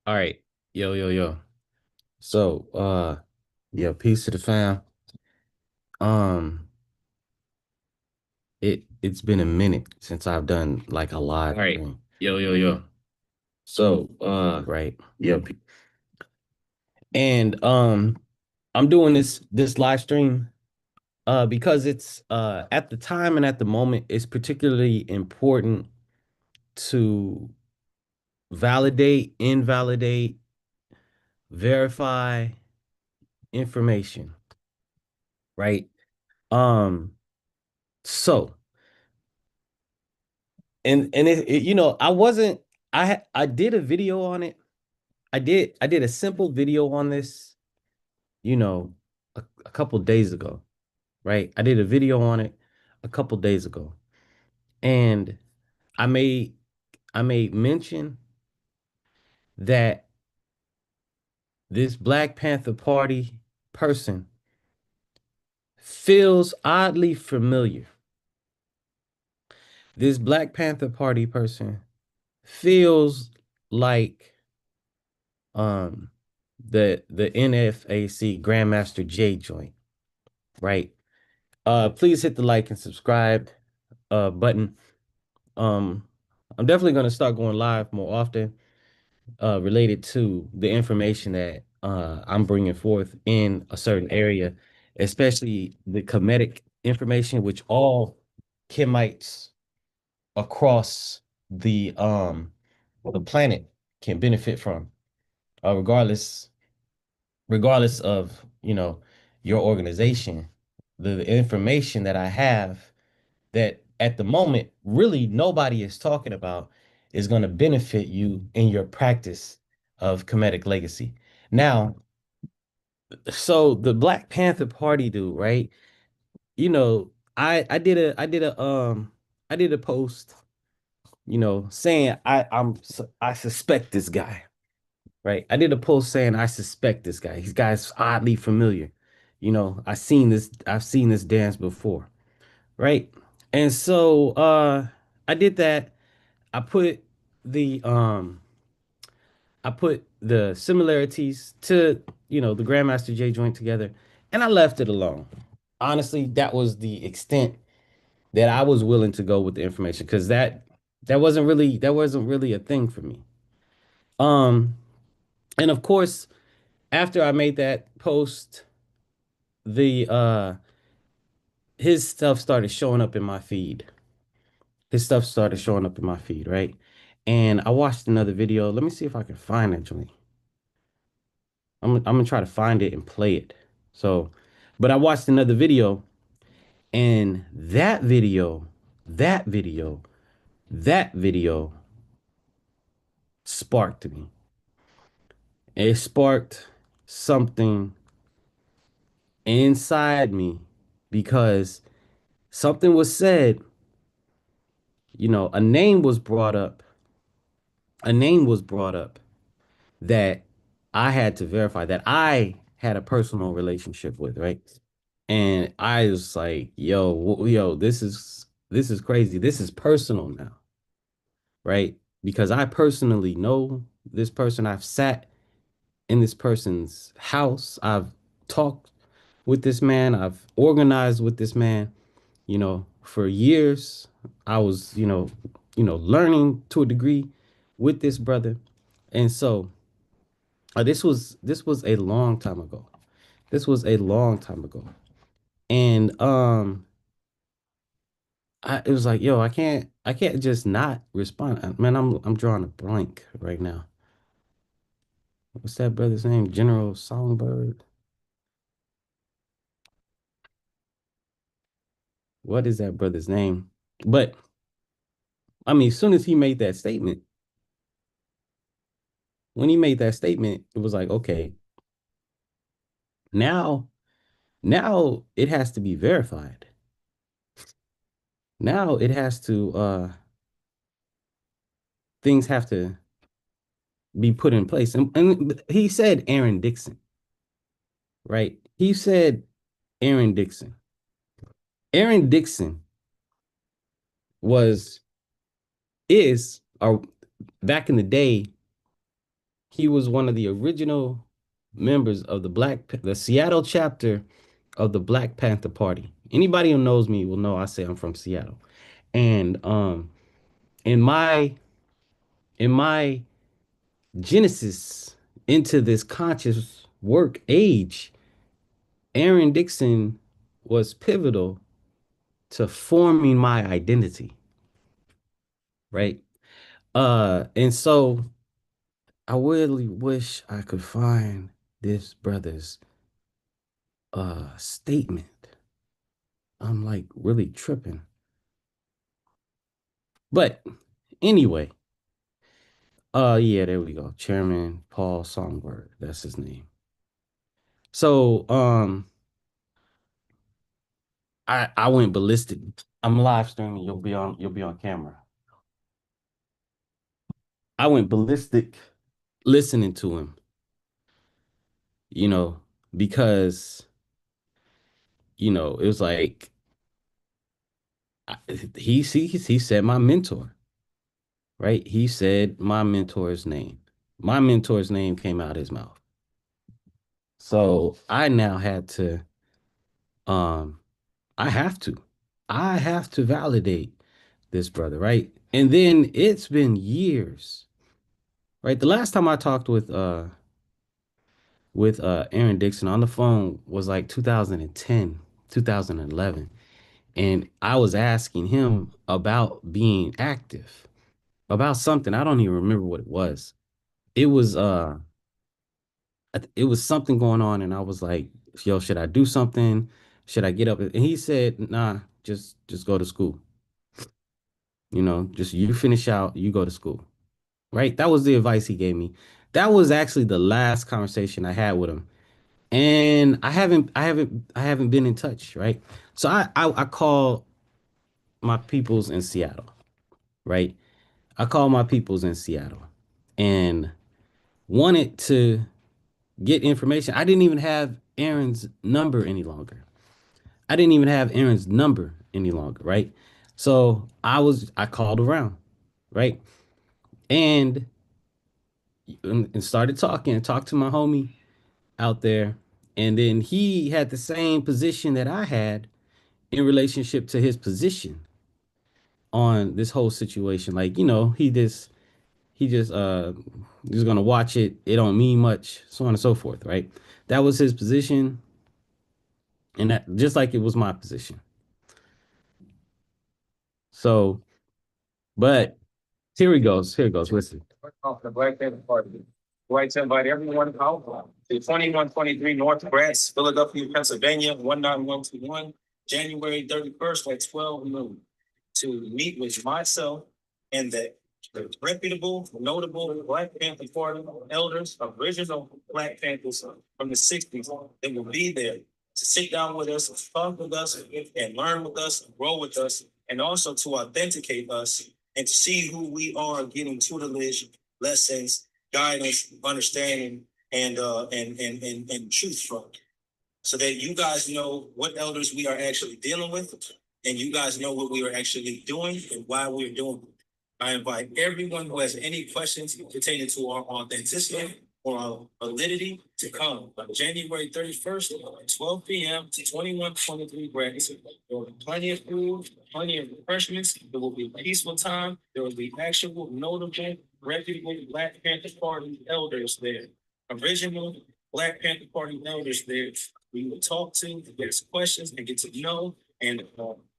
All right. Yo, yo, yo. So, yeah, peace to the fam. Um, it's been a minute since I've done like a live All right. stream. Yo, yo, yo. So, right. Yeah. And I'm doing this live stream because it's at the time and at the moment it's particularly important to validate, invalidate, verify information, right? Um, so I wasn't. I did a video on it. I did a simple video on this, you know, a couple days ago, right? I did a video on it a couple days ago, and I made I made mention that this Black Panther Party person feels oddly familiar. This Black Panther Party person feels like um the NFAC Grandmaster J joint, right? Please hit the like and subscribe button. Um I'm definitely gonna start going live more often related to the information that I'm bringing forth in a certain area, especially the comedic information which all Kemites across the planet can benefit from, regardless regardless of your organization. The information that I have that at the moment really nobody is talking about is going to benefit you in your practice of comedic legacy. Now, so the Black Panther Party dude, right? I did a post, saying I suspect this guy. Right. I did a post saying I suspect this guy. This guy's oddly familiar. I've seen this dance before. Right. And so I did that. I put the the similarities to, the Grandmaster J joint together, and I left it alone. Honestly, that was the extent that I was willing to go with the information, because that wasn't really a thing for me. Um, and of course, after I made that post, the his stuff started showing up in my feed. His stuff started showing up in my feed, right? And I watched another video. Let me see if I can find that joint. I'm gonna try to find it and play it. So, but I watched another video, and that video, that video sparked me. It sparked something inside me, because something was said, a name was brought up, a name was brought up that I had to verify, that I had a personal relationship with, right? And I was like, yo, this is crazy. This is personal now, right? Because I personally know this person. I've sat in this person's house. I've talked with this man. I've organized with this man, for years. I was, learning to a degree with this brother. And so this was a long time ago. This was a long time ago. And it was like, yo, I can't just not respond. Man, I'm drawing a blank right now. What's that brother's name? General Songbird. What is that brother's name? But I mean, as soon as he made that statement, when he made that statement, it was like, okay, now now it has to be verified. Now it has to things have to be put in place. And he said Aaron Dixon, right? He said Aaron Dixon. Aaron Dixon was is or back in the day He was one of the original members of the Seattle chapter of the Black Panther Party. Anybody who knows me will know I say I'm from Seattle. And in my genesis into this conscious work age, Aaron Dixon was pivotal to forming my identity, right? And so I really wish I could find this brother's statement. I'm like really tripping. But anyway, yeah, there we go. Chairman Paul Songbird. That's his name. So I went ballistic. I'm live streaming. You'll be on camera. I went ballistic listening to him, you know, because it was like he said my mentor, right? He said my mentor's name. My mentor's name came out his mouth. So I now had to um I have to. I have to validate this brother, right? And then it's been years, right? The last time I talked with Aaron Dixon on the phone was like 2010, 2011. And I was asking him about being active, about something. I don't even remember what it was. It was it was something going on, and I was like, yo, should I do something? Should I get up? And he said, nah, just go to school. Just you finish out, you go to school. Right? That was the advice he gave me. That was actually the last conversation I had with him. And I haven't been in touch, right? So I call my peoples in Seattle, right? I call my peoples in Seattle and wanted to get information. I didn't even have Aaron's number any longer. I didn't even have Aaron's number any longer, right? So I called around, right? And and started talking and talked to my homie out there. And then he had the same position that I had in relationship to his position on this whole situation. Like, he just he's gonna watch it. It don't mean much, so on and so forth, right? That was his position, and that just like it was my position. So, but here he goes. Here he goes. Listen. Off the Black Panther Party. Like to invite everyone out to 2123 North Grants, Philadelphia, Pennsylvania, 19121, January 31st at 12 noon, to meet with myself and the reputable, notable Black Panther Party elders, original Black Panthers from the 60s that will be there to sit down with us, talk with us, and learn with us, grow with us, and also to authenticate us and to see who we are, getting tutelage, lessons, guidance, understanding, and truth from, so that you guys know what elders we are actually dealing with, and you guys know what we are actually doing and why we're doing it. I invite everyone who has any questions pertaining to our authenticity or our validity to come on January 31st at 12 p.m. to 2123 Grants. There will be plenty of food, plenty of refreshments. There will be peaceful time. There will be actual notable, reputable Black Panther Party elders there. Original Black Panther Party elders there. We will talk to, ask questions, and get to know. And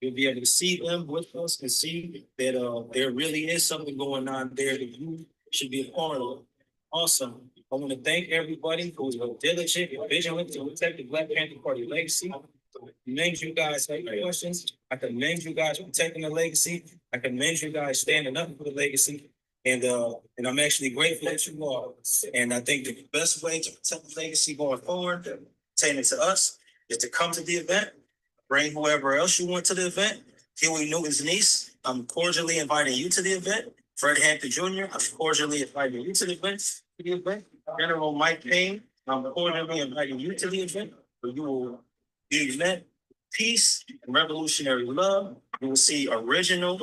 you'll be able to see them with us and see that there really is something going on there that you should be a part of. Awesome. I want to thank everybody who was diligent and vigilant to protect the Black Panther Party legacy. Commend you guys for your questions. I commend you guys for protecting the legacy. I commend you guys standing up for the legacy. And I'm actually grateful that you are. And I think the best way to protect the legacy going forward, pertaining to us, is to come to the event. Bring whoever else you want to the event. Huey Newton's niece, I'm cordially inviting you to the event. Fred Hampton Jr., I'm cordially inviting you to the event. General Mike Payne, I'm cordially inviting you to the event. Where you will be met peace and revolutionary love. You will see original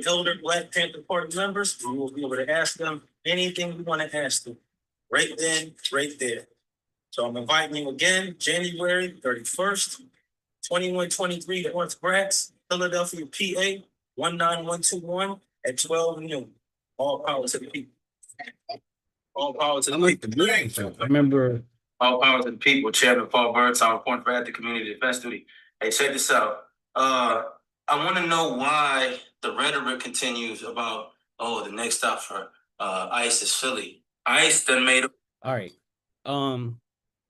elder Black Panther Party members. You will be able to ask them anything you want to ask them. right then, right there. So I'm inviting you again, January 31st, 2123, North Grants, Philadelphia, PA, 19121 at 12 noon. All power to the people. All power to the people. I remember. All power to the people. Chairman Paul Burnside, reporting for Active Community Defense Duty. Hey, check this out. I want to know why the rhetoric continues about, oh, the next stop for ICE is Philly. ICE done made. All right. Um,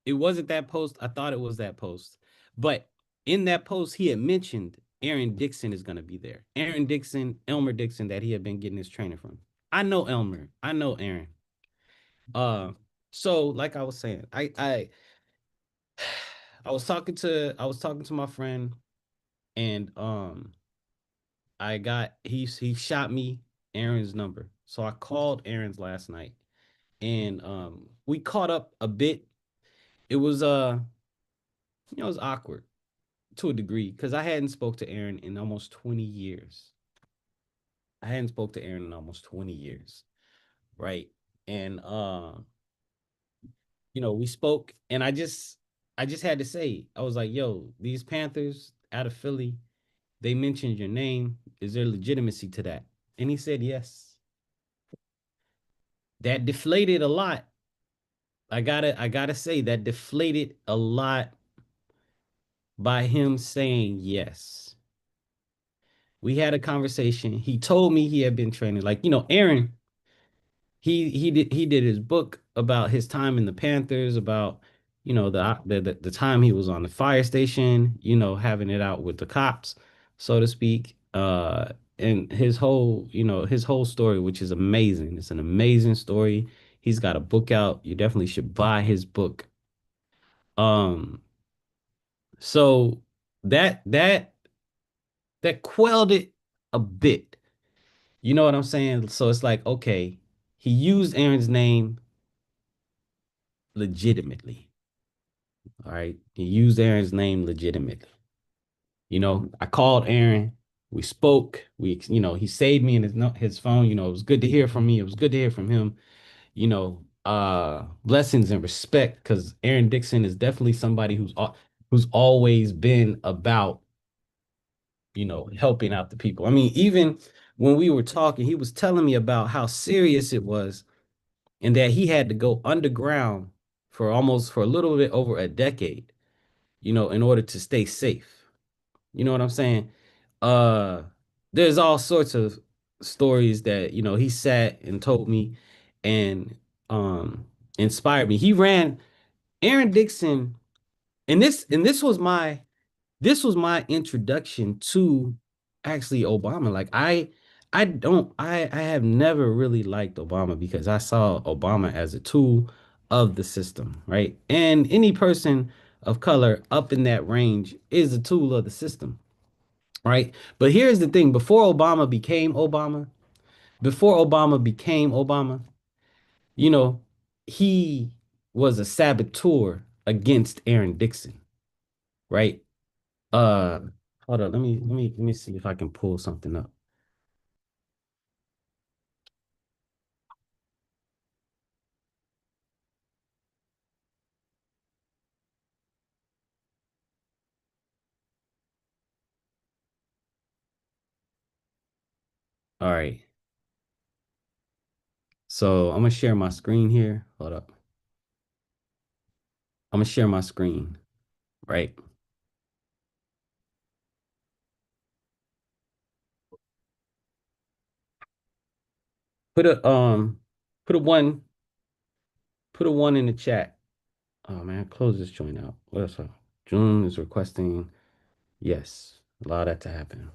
it wasn't that post. I thought it was that post, but in that post, he had mentioned Aaron Dixon is going to be there. Aaron Dixon, Elmer Dixon, that he had been getting his training from. I know Elmer. I know Aaron. Uh, so like I was saying, I was talking to my friend, and he shot me Aaron's number. So I called Aaron's last night, and we caught up a bit. It was it was awkward to a degree because I hadn't spoke to Aaron in almost 20 years. I hadn't spoke to Aaron in almost 20 years, right? And we spoke, and I just had to say, I was like, yo, these Panthers out of Philly, they mentioned your name. Is there legitimacy to that? And he said yes. That deflated a lot. I gotta say that deflated a lot by him saying yes. We had a conversation. He told me he had been training. Like, Aaron, he did his book about his time in the Panthers, about the time he was on the fire station, having it out with the cops, so to speak. And his whole story, which is amazing. It's an amazing story. He's got a book out. You definitely should buy his book. Um, so that that that quelled it a bit. You know what I'm saying? So it's like, okay, he used Aaron's name legitimately. All right. He used Aaron's name legitimately. I called Aaron. We spoke. He saved me in his phone. It was good to hear from me. It was good to hear from him. Blessings and respect, because Aaron Dixon is definitely somebody who's always been about, helping out the people. I mean, even when we were talking, he was telling me about how serious it was, and that he had to go underground for a little bit over a decade, in order to stay safe. You know what I'm saying? Uh, there's all sorts of stories that, he sat and told me, and um inspired me. He ran Aaron Dixon, and this was my introduction to actually Obama. Like, I have never really liked Obama because I saw Obama as a tool of the system, right? And any person of color up in that range is a tool of the system, right? But here's the thing, before Obama became Obama, you know, he was a saboteur against Aaron Dixon, right? Uh, Hold on. Let me see if I can pull something up. All right. So I'm gonna share my screen here. Hold up. I'm gonna share my screen, right? Put a um put a one put a one in the chat. Oh man, close this joint out. What else? June is requesting yes. Allow that to happen.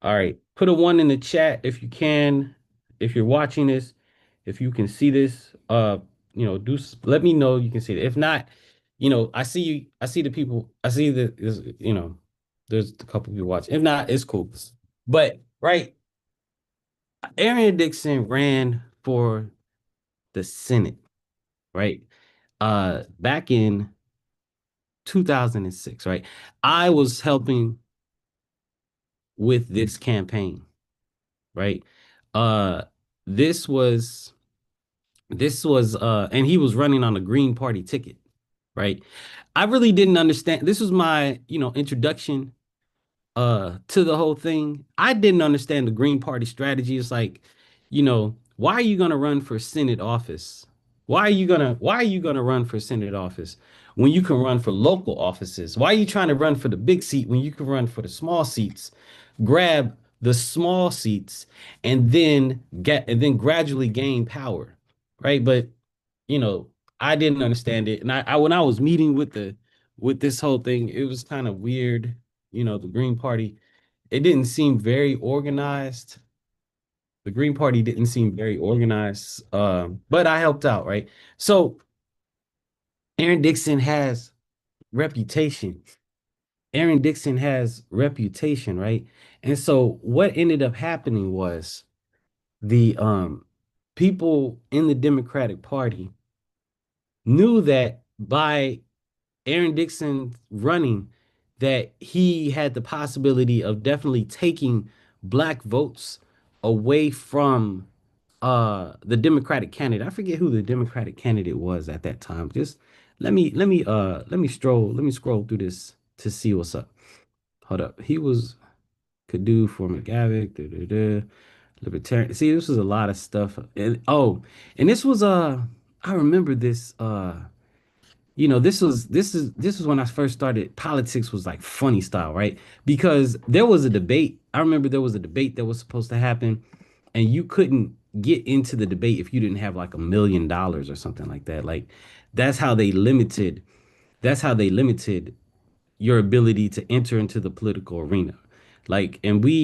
All right. Put a one in the chat if you can. If you're watching this, if you can see this, let me know you can see it. If not, I see you, I see the people, I see the there's a couple people watching. If not, it's cool. But right, Aaron Dixon ran for the Senate, right? Back in 2006, right? I was helping with this campaign, right? Uh this was This was and he was running on a Green Party ticket, right? I really didn't understand. This was my, introduction to the whole thing. I didn't understand the Green Party strategy. It's like, why are you gonna run for Senate office? Why are you gonna run for Senate office when you can run for local offices? Why are you trying to run for the big seat when you can run for the small seats? Grab the small seats and then gradually gain power, right? But you know, I didn't understand it. And I when I was meeting with this whole thing, it was kind of weird. The Green Party, it didn't seem very organized. The Green Party didn't seem very organized. But I helped out, right? So Aaron Dixon has reputation. Aaron Dixon has reputation, right? And so what ended up happening was the people in the Democratic Party knew that by Aaron Dixon running, that he had the possibility of definitely taking black votes away from the Democratic candidate. I forget who the Democratic candidate was at that time. Just let me scroll through this to see what's up. Hold up. He was could do for McGavick, Libertarian. See, this was a lot of stuff. And this was I remember this this was when I first started. Politics was like funny style, right? Because there was a debate. I remember there was a debate that was supposed to happen, and you couldn't get into the debate if you didn't have like $1 million or something like that. Like that's how they limited. That's how they limited your ability to enter into the political arena. Like, and I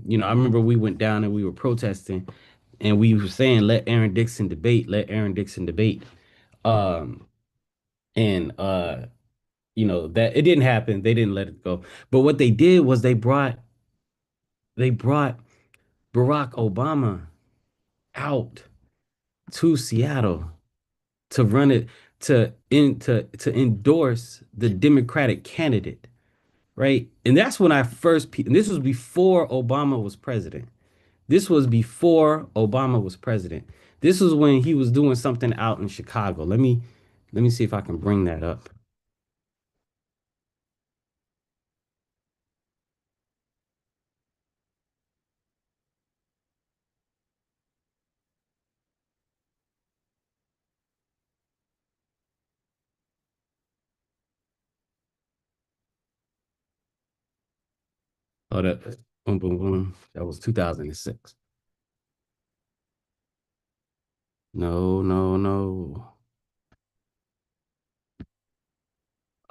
remember we went down and we were protesting, and we were saying, "Let Aaron Dixon debate. Let Aaron Dixon debate." Um, and that it didn't happen. They didn't let it go. But what they did was they brought Barack Obama out to Seattle to run it to endorse the Democratic candidate, right? And that's when and this was before Obama was president. This was before Obama was president. This was when he was doing something out in Chicago. Let me see if I can bring that up. Hold up. Boom, boom, boom. That was 2006. No, no, no.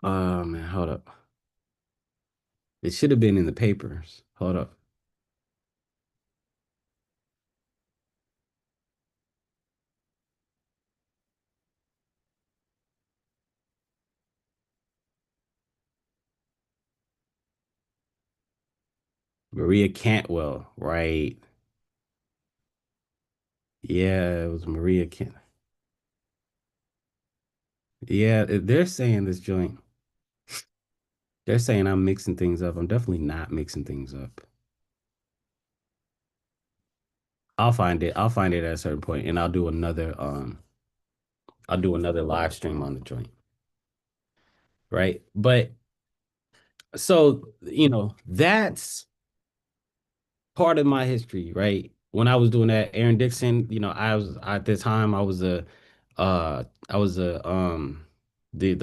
Man, hold up. It should have been in the papers. Hold up. Maria Cantwell, right? Yeah, it was Maria Cant. Yeah, they're saying this joint. They're saying I'm mixing things up. I'm definitely not mixing things up. I'll find it. I'll find it at a certain point, and I'll do another live stream on the joint, right? But so, that's part of my history, right? When I was doing that, Aaron Dixon, I was at the time I was the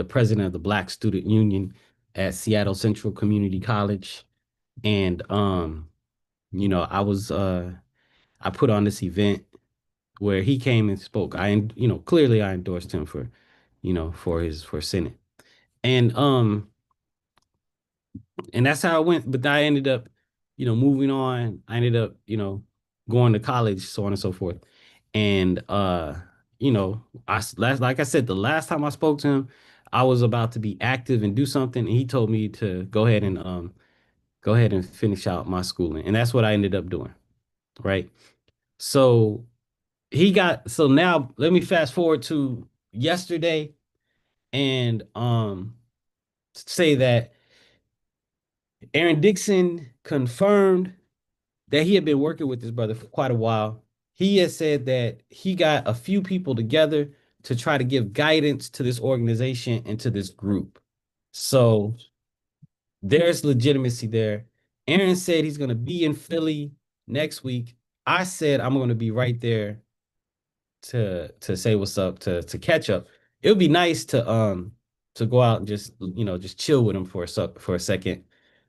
president of the Black Student Union at Seattle Central Community College. And I put on this event where he came and spoke. Clearly I endorsed him for Senate. And and that's how it went. But I ended up, moving on. I ended up, going to college, so on and so forth. And like I said, the last time I spoke to him, I was about to be active and do something, and he told me to go ahead and finish out my schooling, and that's what I ended up doing. Right. So so now let me fast forward to yesterday and say that Aaron Dixon confirmed that he had been working with his brother for quite a while. he has said that he got a few people together to try to give guidance to this organization and to this group. So there's legitimacy there. Aaron said he's going to be in Philly next week. I said I'm going to be right there to say what's up, to catch up. It would be nice to go out and just just chill with him for a second,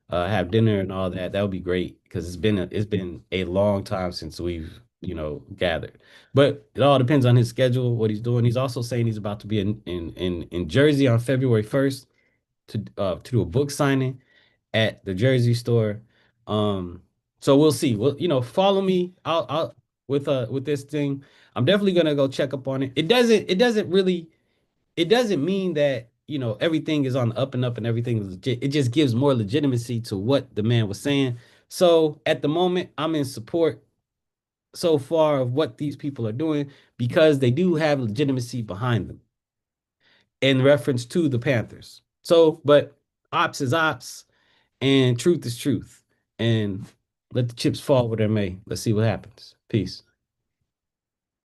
have dinner and all that. That would be great because it's been a long time since we've gathered. But it all depends on his schedule, what he's doing. He's also saying he's about to be in Jersey on February 1st to do a book signing at the Jersey store. Um, so we'll see. Well, follow me. I'll with this thing. I'm definitely gonna go check up on it. It doesn't mean that, everything is on the up and up and everything is legit. It just gives more legitimacy to what the man was saying. So at the moment, I'm in support so far of what these people are doing because they do have legitimacy behind them in reference to the Panthers. So, but ops is ops and truth is truth. And let the chips fall where they may. Let's see what happens. Peace.